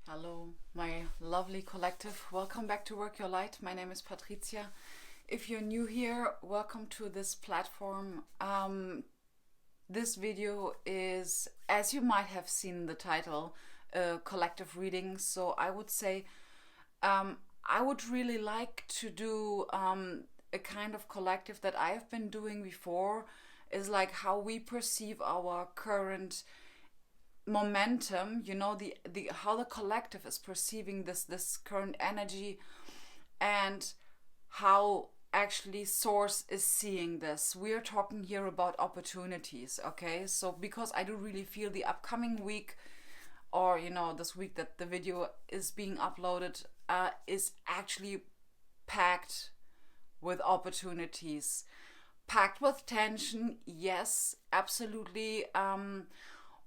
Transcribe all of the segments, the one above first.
Hello, my lovely collective. Welcome back to Work Your Light. My name is Patricia. If you're new here, welcome to this platform. This video is, as you might have seen the title, collective reading. So I would say I would really like to do a kind of collective that I have been doing before, is like how we perceive our current momentum, the how the collective is perceiving this current energy, and how actually source is seeing this. We're talking here about opportunities, okay? So because I do really feel the upcoming week, or this week that the video is being uploaded, is actually packed with opportunities, packed with tension. Yes, absolutely.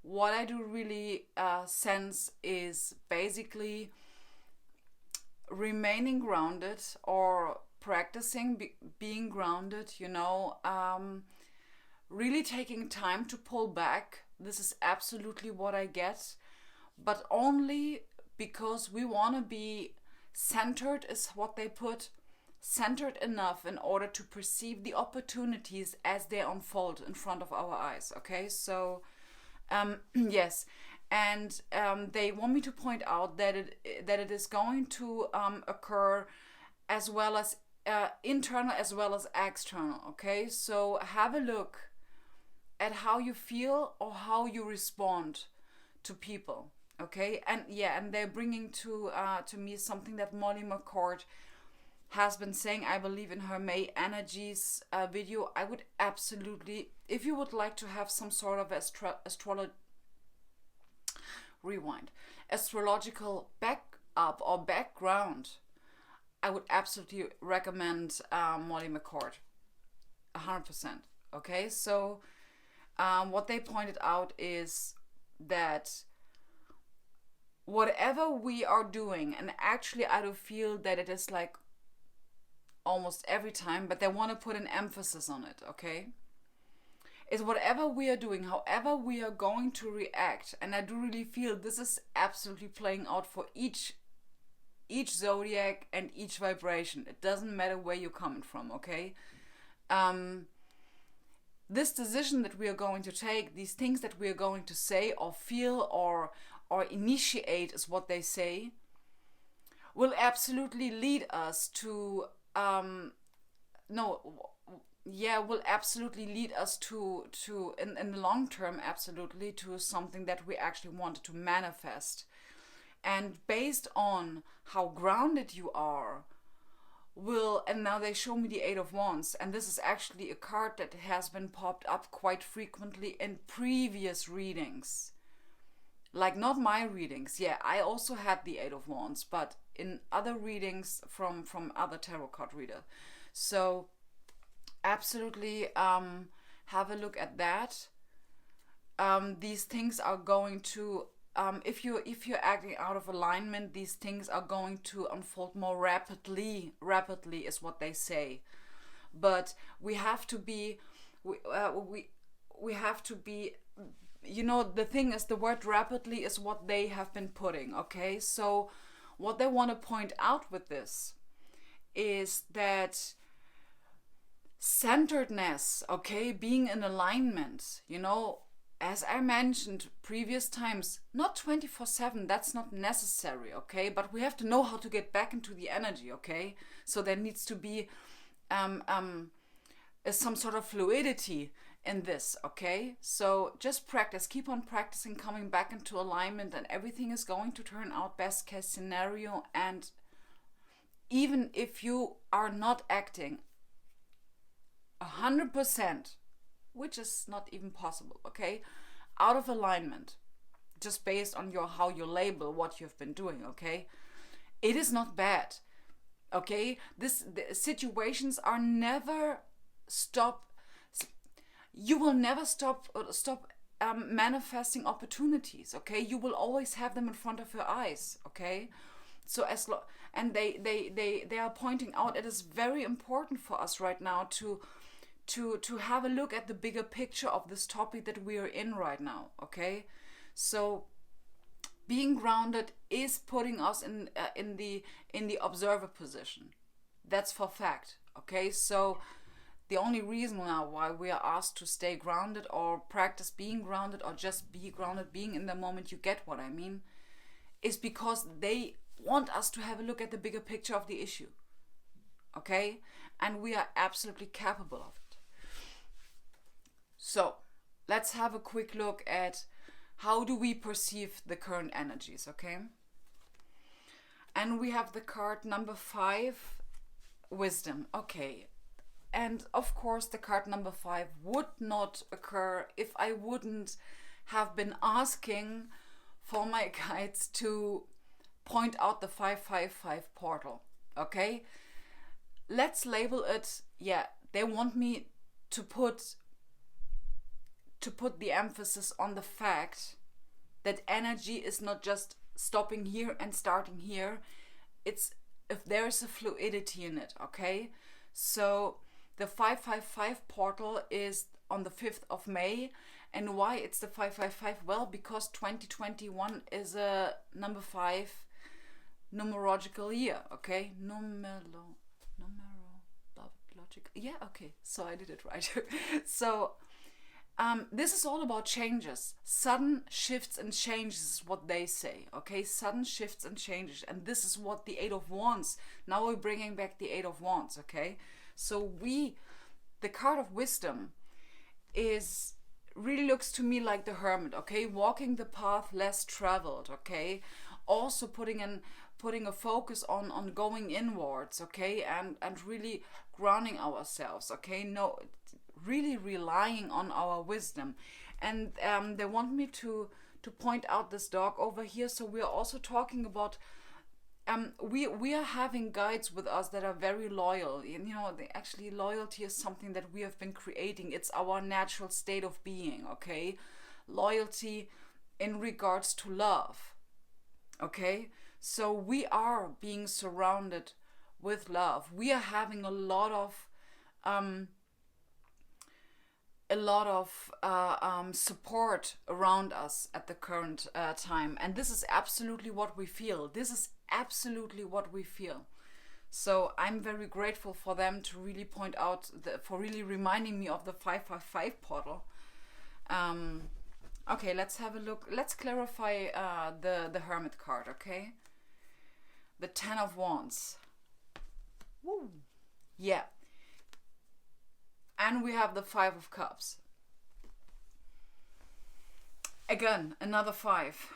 What I do really sense is basically remaining grounded, or practicing being grounded, really taking time to pull back. This is absolutely what I get, but only because we want to be centered, is what they put, centered enough in order to perceive the opportunities as they unfold in front of our eyes, okay? So yes, and they want me to point out that it is going to occur as well as internal as well as external. Okay, so have a look at how you feel or how you respond to people. Okay, and yeah, and they're bringing to me something that Molly McCord has been saying, I believe, in her May Energies video. I would absolutely, if you would like to have some sort of astrological backup or background, I would absolutely recommend Molly McCord, 100%. Okay, so what they pointed out is that whatever we are doing, and actually I do feel that it is like almost every time, but they want to put an emphasis on it, okay? Is whatever we are doing, however we are going to react, and I do really feel this is absolutely playing out for each zodiac and each vibration. It doesn't matter where you're coming from, okay? This decision that we are going to take, these things that we are going to say or feel or initiate, is what they say, will absolutely lead us to will absolutely lead us to in the long term, absolutely, to something that we actually wanted to manifest. And based on how grounded you are, and now they show me the Eight of Wands, and this is actually a card that has been popped up quite frequently in previous readings, like not my readings. Yeah, I also had the Eight of Wands, but in other readings from other tarot card readers. So absolutely have a look at that. These things are going to, if you're acting out of alignment, these things are going to unfold more rapidly is what they say. But we have to be, we have to be, the thing is, the word rapidly is what they have been putting, okay? So what they want to point out with this is that centeredness, okay, being in alignment, as I mentioned previous times, not 24/7, that's not necessary, okay? But we have to know how to get back into the energy, okay? So there needs to be some sort of fluidity in this, okay? So just practice, keep on practicing coming back into alignment, and everything is going to turn out best case scenario. And even if you are not acting 100%, which is not even possible, okay, out of alignment, just based on how you label what you've been doing, okay, it is not bad, okay? The situations are never stop. You will never stop manifesting opportunities, okay? You will always have them in front of your eyes, okay? So and they are pointing out, it is very important for us right now to have a look at the bigger picture of this topic that we are in right now, okay? So being grounded is putting us in the observer position. That's for fact. Okay, so the only reason now why we are asked to stay grounded or practice being grounded or just be grounded, being in the moment, you get what I mean, is because they want us to have a look at the bigger picture of the issue. Okay, and we are absolutely capable of it. So let's have a quick look at how do we perceive the current energies, okay? And we have the card number 5, wisdom. Okay, and of course the card number 5 would not occur if I wouldn't have been asking for my guides to point out the 555 portal. Okay, let's label it, yeah, they want me to put the emphasis on the fact that energy is not just stopping here and starting here. It's if there's a fluidity in it, okay? So the 555 portal is on the 5th of May. And why it's the 555? Well, because 2021 is a number 5 numerological year, okay? Numerological. Yeah, okay. So I did it right. So this is all about changes. Sudden shifts and changes is what they say, okay? Sudden shifts and changes. And this is what the 8 of Wands, now we're bringing back the 8 of Wands, okay? So the card of wisdom really looks to me like the Hermit, okay? Walking the path less traveled, okay? Also putting a focus on going inwards, okay? And really grounding ourselves, okay? No, really relying on our wisdom. And they want me to point out this dog over here. So we are also talking about we are having guides with us that are very loyal. You know, actually loyalty is something that we have been creating. It's our natural state of being, okay? Loyalty in regards to love, okay? So we are being surrounded with love. We are having a lot of support around us at the current time, and this is absolutely what we feel. This is absolutely what we feel. So I'm very grateful for them to really point out for really reminding me of the 555 portal. Okay, let's have a look. Let's clarify the Hermit card, okay? The 10 of Wands. Woo. Yeah. And we have the 5 of Cups. Again, another 5.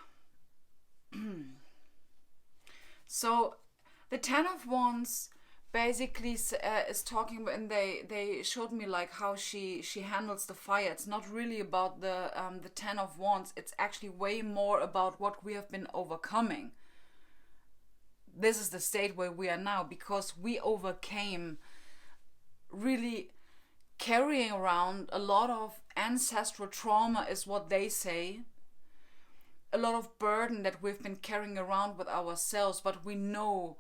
So the 10 of Wands basically is talking, and they showed me like how she handles the fire. It's not really about the 10 of Wands. It's actually way more about what we have been overcoming. This is the state where we are now, because we overcame really carrying around a lot of ancestral trauma, is what they say. A lot of burden that we've been carrying around with ourselves, but we know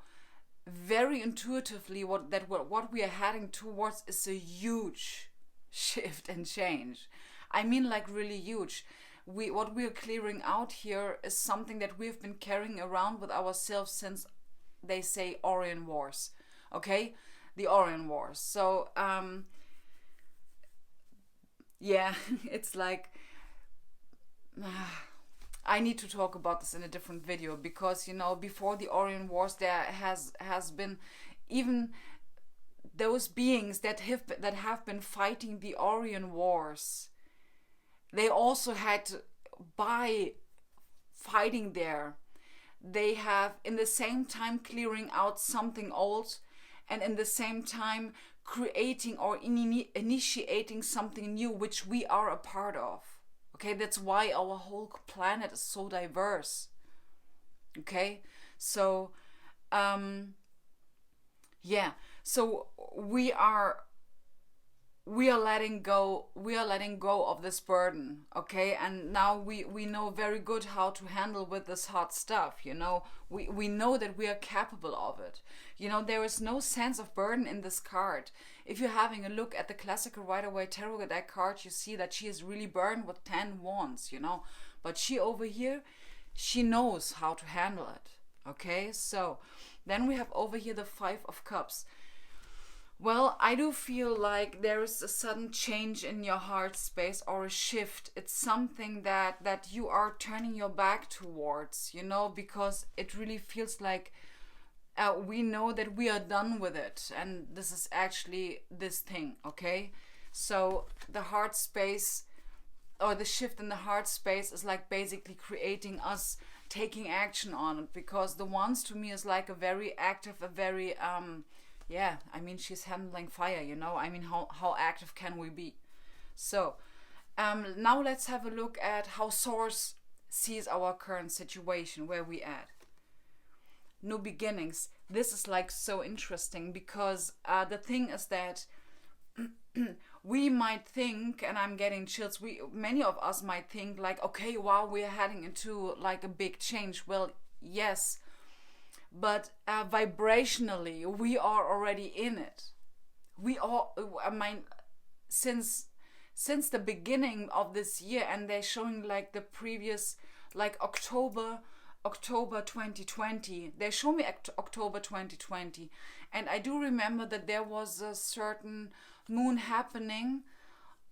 very intuitively what we are heading towards is a huge shift and change. I mean, like really huge. What we are clearing out here is something that we've been carrying around with ourselves since, they say, Orient Wars. Okay, the Orient Wars. So yeah, it's like I need to talk about this in a different video, because, you know, before the Orient Wars there has been even those beings that have been fighting the Orient Wars. They also had to, by fighting there, they have in the same time clearing out something old, and in the same time creating or initiating something new, which we are a part of. Okay, that's why our whole planet is so diverse. Okay, so yeah, so we are letting go of this burden, okay? And now we know very good how to handle with this hard stuff, you know. We know that we are capable of it. You know, there is no sense of burden in this card. If you're having a look at the classical Rider-Waite Tarot deck card, you see that she is really burdened with 10 wands, you know. But she over here, she knows how to handle it. Okay, so then we have over here the Five of Cups. Well, I do feel like there is a sudden change in your heart space, or a shift. It's something that you are turning your back towards, because it really feels like we know that we are done with it, and this is actually this thing, okay? So the heart space, or the shift in the heart space, is like basically creating us taking action on it, because the Wands to me is like a very active, a very yeah, I mean, she's handling fire, I mean, how active can we be? So now let's have a look at how Source sees our current situation, where we at. New beginnings. This is like so interesting, because the thing is that we might think, and I'm getting chills, many of us might think like, okay, wow, we're heading into like a big change. Well, yes, but vibrationally we are already in it. We all, I mean, since the beginning of this year, and they're showing like the previous, like October 2020, they show me October 2020, and I do remember that there was a certain moon happening,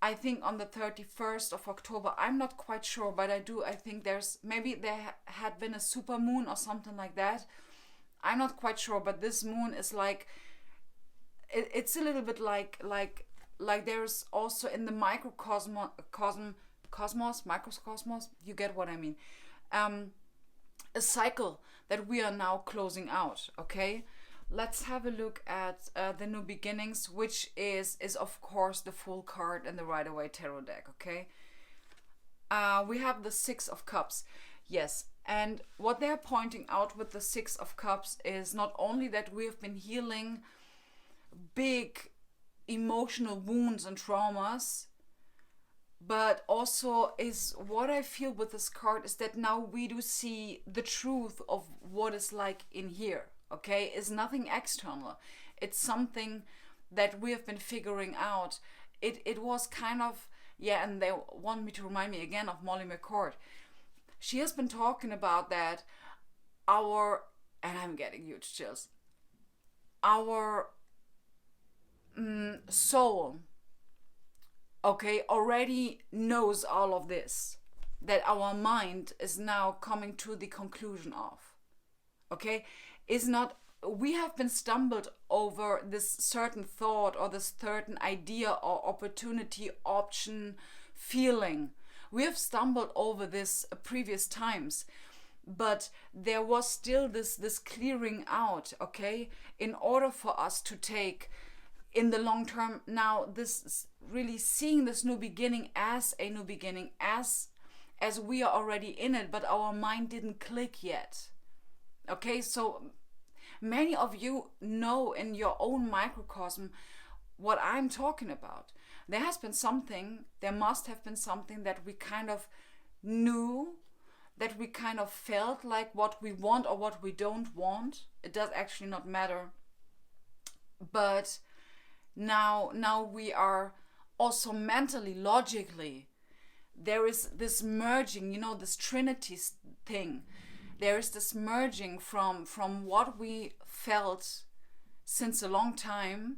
I think on the 31st of October. I'm not quite sure, but I think maybe there had been a super moon or something like that. I'm not quite sure, but this moon is like, it's a little bit like there's also in the microcosmos, you get what I mean, a cycle that we are now closing out, okay? Let's have a look at the new beginnings, which is of course the Fool card in the Rider-Waite Tarot deck, okay? We have the Six of Cups. Yes, and what they're pointing out with the Six of Cups is not only that we have been healing big emotional wounds and traumas, but also is what I feel with this card is that now we do see the truth of what is like in here, okay? It's nothing external. It's something that we have been figuring out. It was kind of, yeah, and they want me to remind me again of Molly McCord. She has been talking about that and I'm getting huge chills, our soul, okay, already knows all of this, that our mind is now coming to the conclusion of, okay? Is not, we have been stumbled over this certain thought or this certain idea or opportunity, option, feeling. We have stumbled over this previous times, but there was still this clearing out, okay, in order for us to take in the long term now this, really seeing this new beginning as a new beginning, as we are already in it, but our mind didn't click yet. Okay, so many of you know in your own microcosm what I'm talking about. There must have been something that we kind of knew, that we kind of felt like what we want or what we don't want. It does actually not matter. But now we are also mentally, logically, there is this merging, this Trinity thing. There is this merging from what we felt since a long time.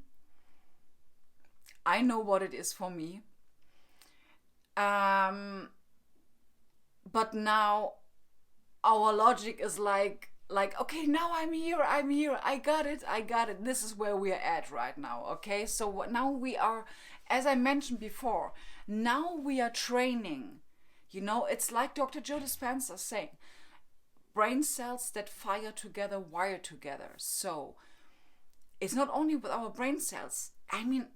I know what it is for me. But now our logic is like, okay, now I'm here, I got it. This is where we are at right now, okay? So now we are, as I mentioned before, now we are training. It's like Dr. Joe Dispenza saying, brain cells that fire together, wire together. So it's not only with our brain cells. I mean,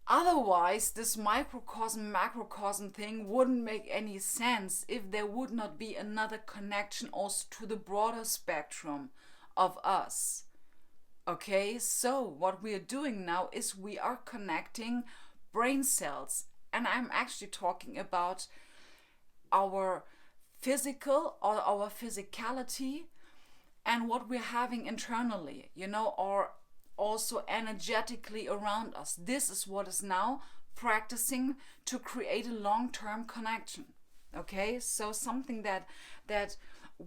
otherwise, this microcosm, macrocosm thing wouldn't make any sense if there would not be another connection also to the broader spectrum of us. Okay, so what we are doing now is we are connecting brain cells. And I'm actually talking about our physical or our physicality and what we're having internally, or also energetically around us. This is what is now practicing to create a long-term connection. Okay, so something that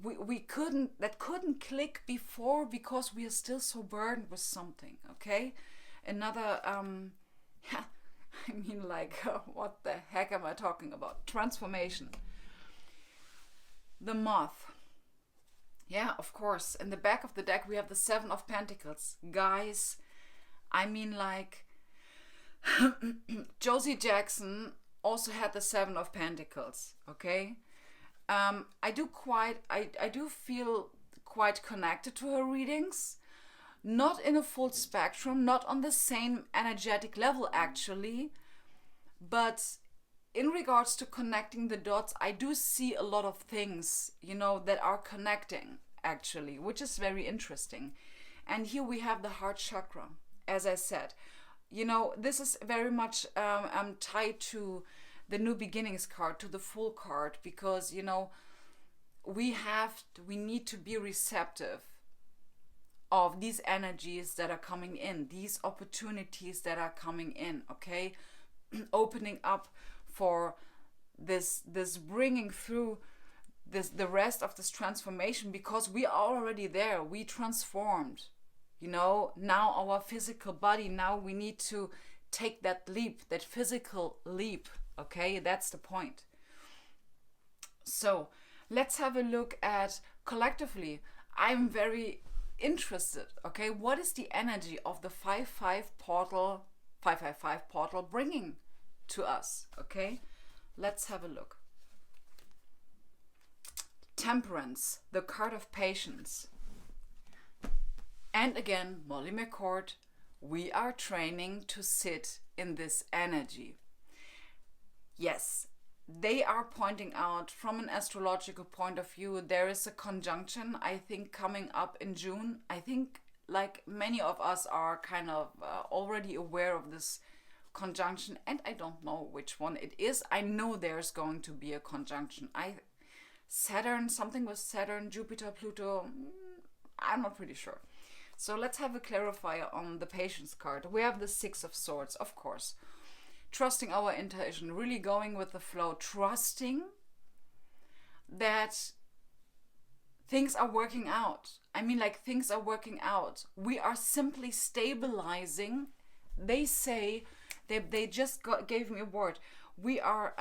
we couldn't click before because we are still so burdened with something. Okay, another yeah, I mean, like, what the heck am I talking about? Transformation. The moth. Yeah, of course. In the back of the deck, we have the Seven of Pentacles. Guys, I mean, like, Josie Jackson also had the Seven of Pentacles, okay? I do feel quite connected to her readings. Not in a full spectrum, not on the same energetic level, actually. But in regards to connecting the dots, I do see a lot of things, that are connecting, actually, which is very interesting. And here we have the heart chakra, as I said. This is very much tied to the new beginnings card, to the Fool card, because we need to be receptive of these energies that are coming in, these opportunities that are coming in. Okay, opening up for this bringing through the rest of this transformation, because we are already there. We transformed. Now our physical body, now we need to take that leap, that physical leap. Okay, that's the point. So let's have a look at collectively. I'm very interested. Okay, what is the energy of the 5-5 portal, 555 portal bringing to us? Okay, let's have a look. Temperance, the card of patience. And again, Molly McCord, we are training to sit in this energy. Yes, they are pointing out from an astrological point of view, there is a conjunction, I think, coming up in June. I think, like, many of us are kind of already aware of this conjunction, and I don't know which one it is. I know there's going to be a conjunction. Saturn, something with Saturn, Jupiter, Pluto, I'm not pretty sure. So let's have a clarifier on the Patience card. We have the Six of Swords, of course. Trusting our intuition, really going with the flow, trusting that things are working out. I mean, like, things are working out. We are simply stabilizing. They say, they just gave me a word. We are,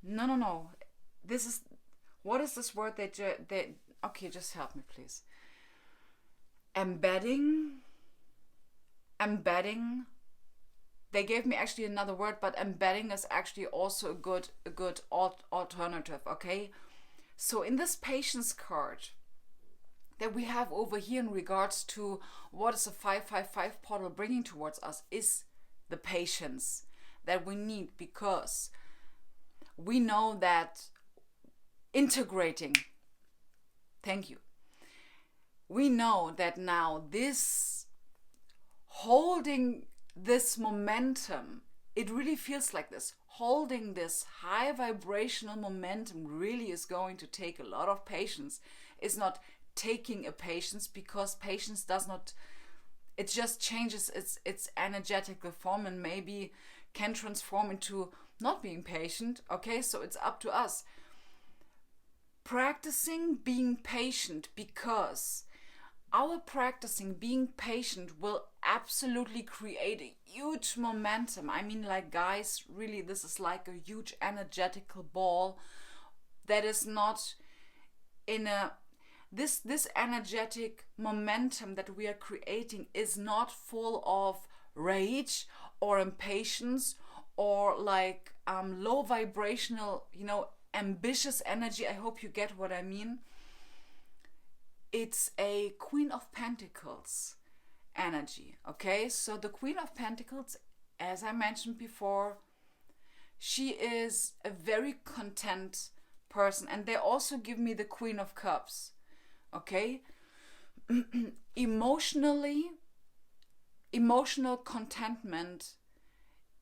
no. This is, what is this word okay, just help me, please. Embedding. They gave me actually another word, but embedding is actually also a good alternative, okay? So in this Patience card that we have over here in regards to what is a 555 portal bringing towards us is the patience that we need, because we know that integrating, thank you, we know that now this holding this momentum, it really feels like this. Holding this high vibrational momentum really is going to take a lot of patience. It's not taking a patience, because patience does not, it just changes its energetical form and maybe can transform into not being patient. Okay, so it's up to us. Practicing being patient, because our practicing being patient will absolutely create a huge momentum. I mean, like, guys, really, this is like a huge energetical ball that is not in a, this energetic momentum that we are creating is not full of rage or impatience or like low vibrational, ambitious energy. I hope you get what I mean. It's a Queen of Pentacles energy, okay? So the Queen of Pentacles, as I mentioned before, she is a very content person. And they also give me the Queen of Cups, okay? Emotional contentment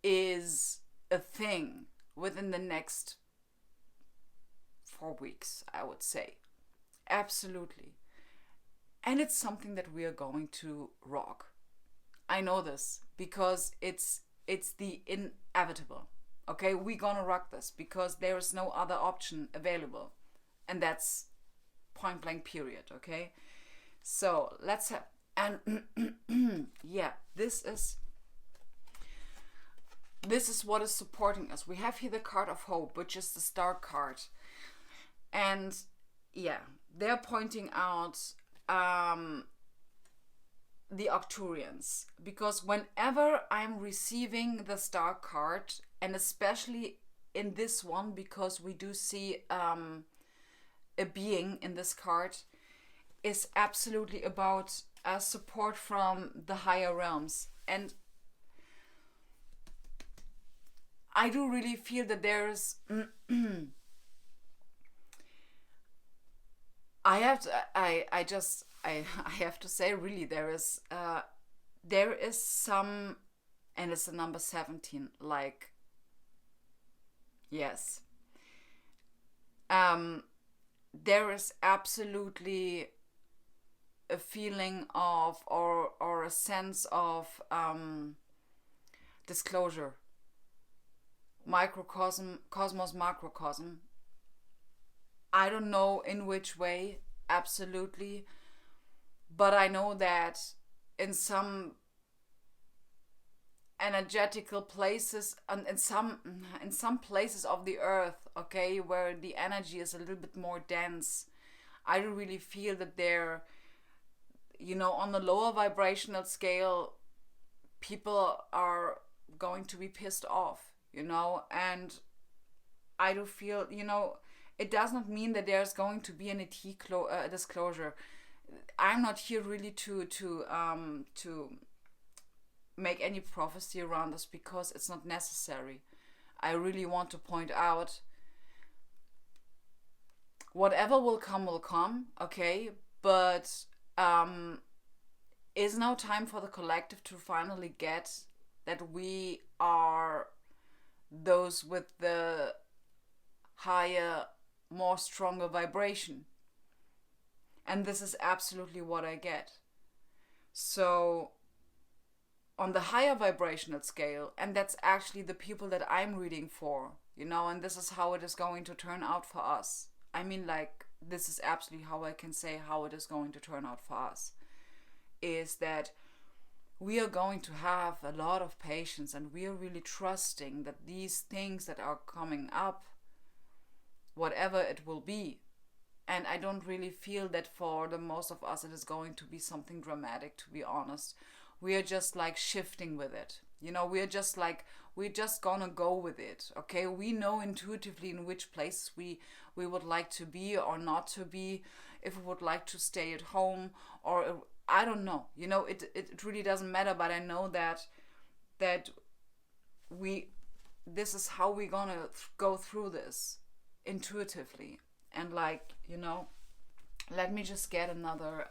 is a thing within the next 4 weeks, I would say. Absolutely. And it's something that we are going to rock. I know this because it's the inevitable. Okay, we're gonna rock this because there is no other option available. And that's point blank period, okay? So let's have, and yeah, this is what is supporting us. We have here the card of hope, which is the star card. And yeah, they're pointing out the Arcturians, because whenever I'm receiving the star card, and especially in this one, because we do see a being in this card, is absolutely about support from the higher realms. And I do really feel that there's I have to say, really, there is some, and it's the number 17, like, yes, there is absolutely a feeling of, or a sense of disclosure, microcosm, cosmos, macrocosm. I don't know in which way, absolutely, but I know that in some energetical places, and in some places of the earth, okay, where the energy is a little bit more dense, I do really feel that there, on the lower vibrational scale, people are going to be pissed off, and I do feel, it does not mean that there's going to be an disclosure. I'm not here really to make any prophecy around this, because it's not necessary. I really want to point out, whatever will come, okay? But is now time for the collective to finally get that we are those with the higher, more stronger vibration. And this is absolutely what I get. So on the higher vibrational scale, and that's actually the people that I'm reading for, and this is how it is going to turn out for us. I mean, like, this is absolutely how I can say how it is going to turn out for us, is that we are going to have a lot of patience, and we are really trusting that these things that are coming up, whatever it will be, and I don't really feel that for the most of us it is going to be something dramatic, to be honest. We are just like shifting with it. We're just gonna go with it, okay? We know intuitively in which place we would like to be or not to be, if we would like to stay at home, or I don't know. It really doesn't matter, but I know that this is how we're gonna go through this intuitively. And let me just get another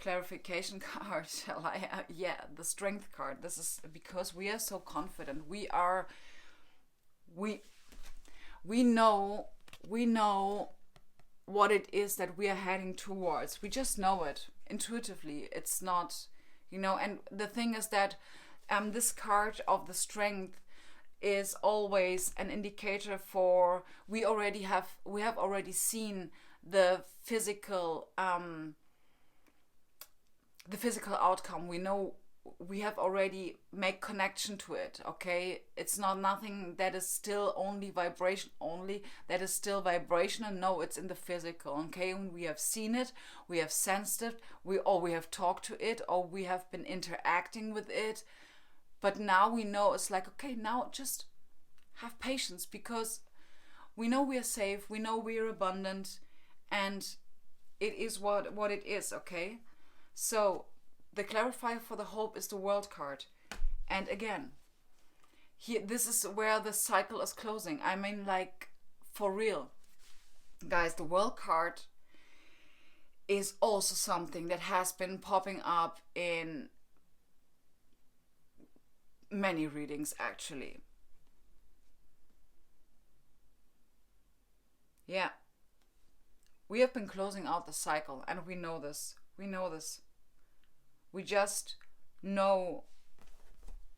clarification card. Shall I? Yeah, the strength card. This is because we are so confident. We know what it is that we are heading towards. We just know it intuitively. It's not, and the thing is that this card of the strength is always an indicator for, we have already seen the physical outcome. We know, we have already made connection to it, okay? It's not nothing that is still only vibration only, that is still vibrational. No, it's in the physical, okay? And we have seen it, we have sensed it, we have talked to it, or we have been interacting with it. But now we know, it's like, okay, now just have patience, because we know we are safe, we know we are abundant, and it is what it is, okay? So the clarifier for the hope is the World card. And again, here, this is where the cycle is closing. I mean, like, for real. Guys, the World card is also something that has been popping up in many readings, actually. Yeah. We have been closing out the cycle, and we know this. We just know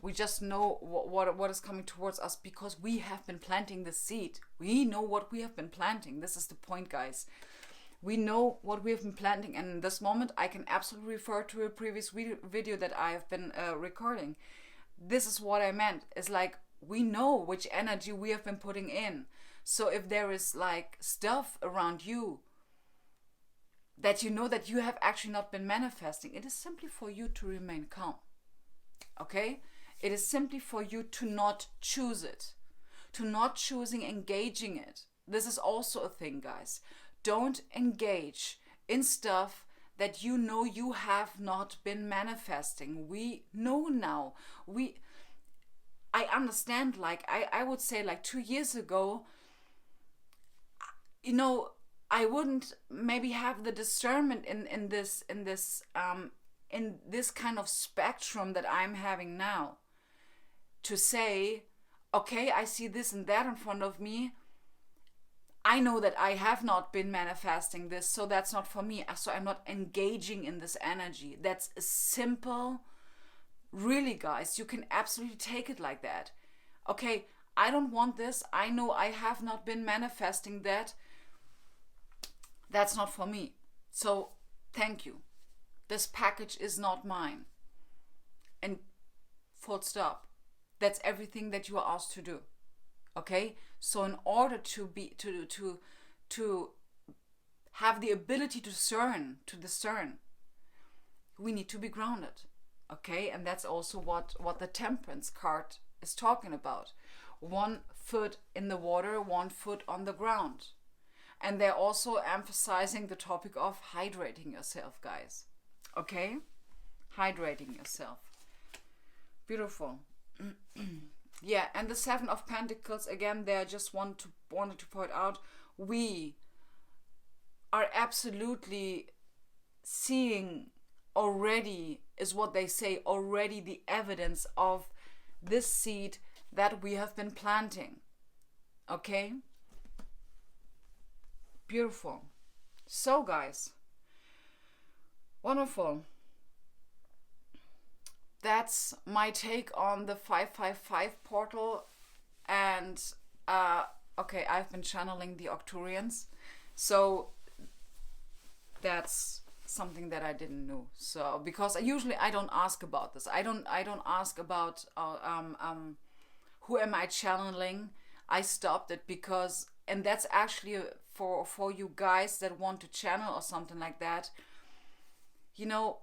We just know what is coming towards us because we have been planting the seed. We know what we have been planting. This is the point, guys. We know what we have been planting, and in this moment I can absolutely refer to a previous video that I have been recording. This is what I meant. It's like we know which energy we have been putting in. So if there is like stuff around you that you know that you have actually not been manifesting, it is simply for you to remain calm. Okay? It is simply for you to not choose it, to not choosing engaging it. This is also a thing, guys. Don't engage in stuff that you know you have not been manifesting. We know now. I understand, like, I would say like 2 years ago, you know, I wouldn't maybe have the discernment in this kind of spectrum that I'm having now. To say, okay, I see this and that in front of me. I know that I have not been manifesting this, so that's not for me. So I'm not engaging in this energy. That's a simple, really, guys, you can absolutely take it like that. Okay, I don't want this. I know I have not been manifesting that. That's not for me. So thank you. This package is not mine. And full stop. That's everything that you are asked to do. Okay? So in order to have the ability to discern, we need to be grounded. Okay? And that's also what the Temperance card is talking about. 1 foot in the water, 1 foot on the ground. And they're also emphasizing the topic of hydrating yourself, guys. Okay? Hydrating yourself. Beautiful. Yeah, and the 7 of Pentacles, again, there I just wanted to point out, we are absolutely seeing already, is what they say, already the evidence of this seed that we have been planting. Okay? Beautiful. So, guys, wonderful. That's my take on the 555 portal. And okay, I've been channeling the Arcturians, so that's something that I didn't know. So because usually I don't ask about this. I don't ask about who am I channeling. I stopped it because, and that's actually for you guys that want to channel or something like that. You know,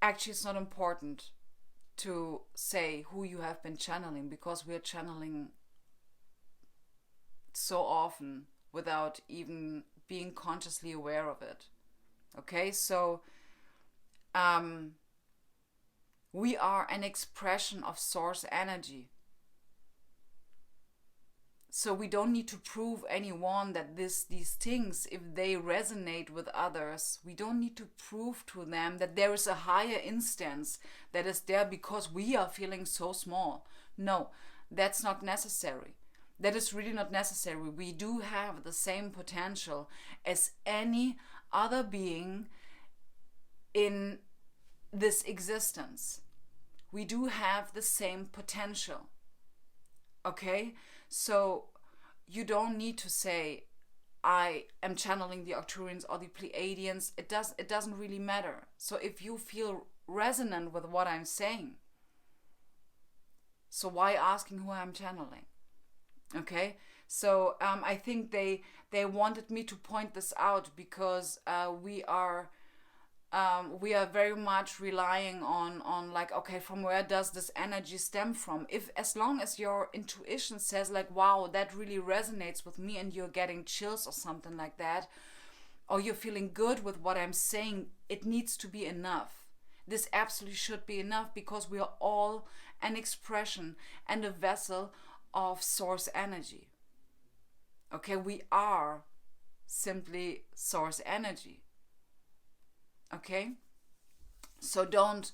actually it's not important to say who you have been channeling, because we are channeling so often without even being consciously aware of it. Okay, so we are an expression of source energy. So we don't need to prove anyone that these things, if they resonate with others, we don't need to prove to them that there is a higher instance that is there because we are feeling so small. No, that's not necessary. That is really not necessary. We do have the same potential as any other being in this existence. We do have the same potential. Okay? So you don't need to say, I am channeling the Arcturians or the Pleiadians. It doesn't really matter. So if you feel resonant with what I'm saying, so why asking who I'm channeling? Okay, so I think they wanted me to point this out because we are very much relying on like, okay, from where does this energy stem from? If as long as your intuition says like, wow, that really resonates with me, and you're getting chills or something like that, or you're feeling good with what I'm saying, it needs to be enough. This absolutely should be enough, because we are all an expression and a vessel of source energy. Okay, we are simply source energy. Okay, so don't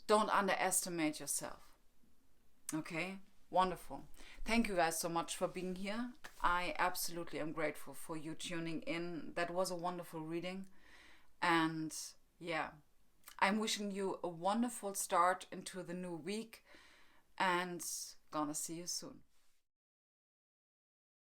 underestimate yourself. Okay, wonderful. Thank you guys so much for being here. I absolutely am grateful for you tuning in. That was a wonderful reading, and yeah, I'm wishing you a wonderful start into the new week and gonna see you soon.